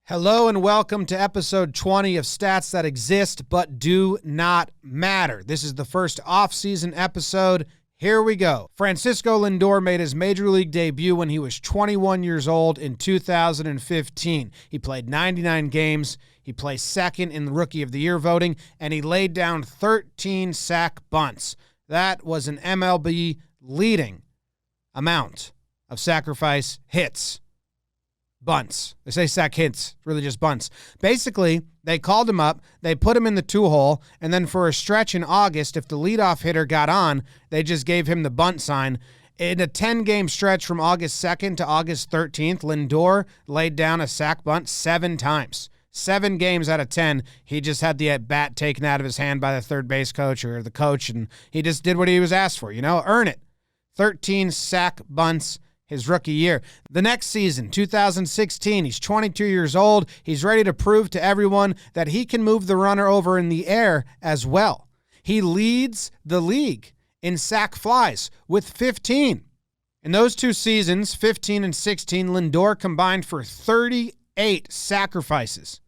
Hello and welcome to episode 20 of Stats That Exist But Do Not Matter. This is the first off-season episode. Here we go. Francisco Lindor made his major league debut when he was 21 years old in 2015. He played 99 games. He placed second in the Rookie of the Year voting, and he laid down 13 sac bunts. That was an MLB leading amount of sacrifice hits. Bunts. They say sack hits, really just bunts. Basically, they called him up, they put him in the two-hole, and then for a stretch in August, if the leadoff hitter got on, they just gave him the bunt sign. In a 10-game stretch from August 2nd to August 13th, Lindor laid down a sack bunt 7 times. 7 games out of 10, he just had the bat taken out of his hand by the third base coach or the coach, and he just did what he was asked for, earn it. 13 sack bunts his rookie year. The next season, 2016, he's 22 years old. He's ready to prove to everyone that he can move the runner over in the air as well. He leads the league in sac flies with 15. In those 2 seasons, 15 and 16, Lindor combined for 38 sacrifices.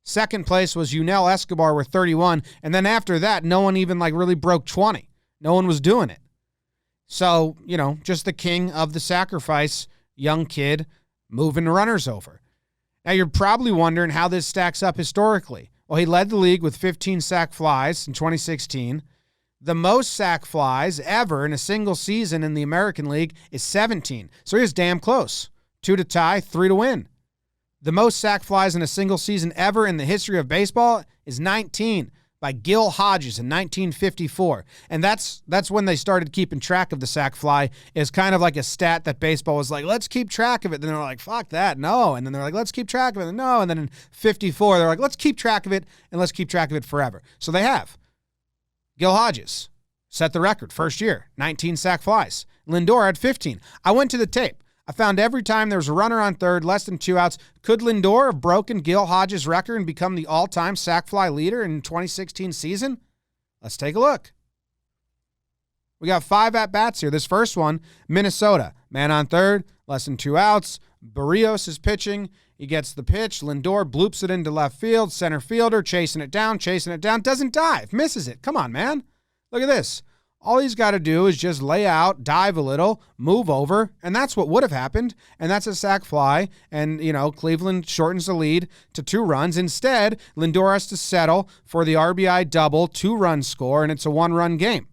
Second place was Yunel Escobar with 31, and then after that, no one even really broke 20. No one was doing it. So, just the king of the sacrifice, young kid, moving runners over. Now, you're probably wondering how this stacks up historically. Well, he led the league with 15 sac flies in 2016. The most sac flies ever in a single season in the American League is 17. So he was damn close. 2 to tie, 3 to win. The most sac flies in a single season ever in the history of baseball is 19. By Gil Hodges in 1954. And that's when they started keeping track of the sac fly. Is kind of like a stat that baseball was like, let's keep track of it. Then they're like, fuck that, no. And then they're like, let's keep track of it, no. And then in 54, they're like, let's keep track of it, and let's keep track of it forever. So they have. Gil Hodges set the record, first year, 19 sac flies. Lindor had 15. I went to the tape. I found every time there was a runner on third, less than 2 outs. Could Lindor have broken Gil Hodges' record and become the all-time sac fly leader in 2016 season? Let's take a look. We got 5 at-bats here. This first one, Minnesota. Man on third, less than 2 outs. Barrios is pitching. He gets the pitch. Lindor bloops it into left field. Center fielder chasing it down. Doesn't dive. Misses it. Come on, man. Look at this. All he's got to do is just lay out, dive a little, move over, and that's what would have happened, and that's a sac fly, and, Cleveland shortens the lead to 2 runs. Instead, Lindor has to settle for the RBI double, 2-run score, and it's a 1-run game.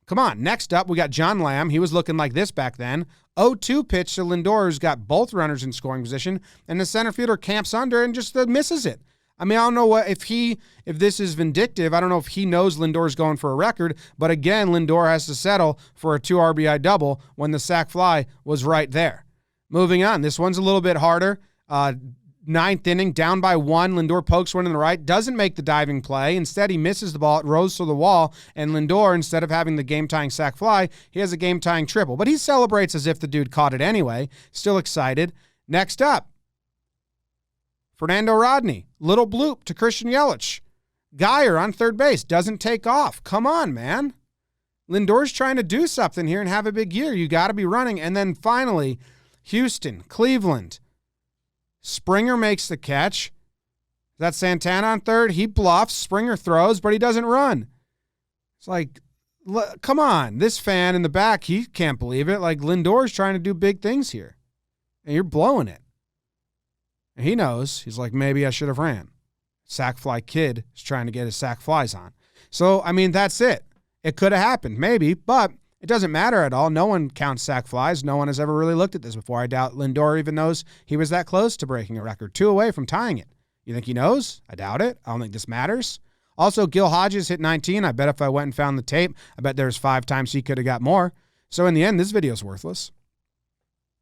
Come on, next up, we got John Lamb. He was looking like this back then. 0-2 pitch to Lindor, who's got both runners in scoring position, and the center fielder camps under and just misses it. I don't know if this is vindictive. I don't know if he knows Lindor's going for a record, but again, Lindor has to settle for a 2 RBI double when the sac fly was right there. Moving on, this one's a little bit harder. 9th inning, down by 1. Lindor pokes one in the right, doesn't make the diving play. Instead, he misses the ball. It rolls to the wall, and Lindor, instead of having the game-tying sac fly, he has a game-tying triple. But he celebrates as if the dude caught it anyway. Still excited. Next up, Fernando Rodney, little bloop to Christian Yelich. Geyer on third base, doesn't take off. Come on, man. Lindor's trying to do something here and have a big year. You got to be running. And then finally, Houston, Cleveland. Springer makes the catch. Is that Santana on third? He bluffs. Springer throws, but he doesn't run. It's like, come on. This fan in the back, he can't believe it. Lindor's trying to do big things here. And you're blowing it. And he knows. He's like, maybe I should have ran. Sac fly kid is trying to get his sac flies on. So, that's it. It could have happened, maybe, but it doesn't matter at all. No one counts sac flies. No one has ever really looked at this before. I doubt Lindor even knows he was that close to breaking a record. 2 away from tying it. You think he knows? I doubt it. I don't think this matters. Also, Gil Hodges hit 19. I bet if I went and found the tape, I bet there's 5 times he could have got more. So in the end, this video is worthless.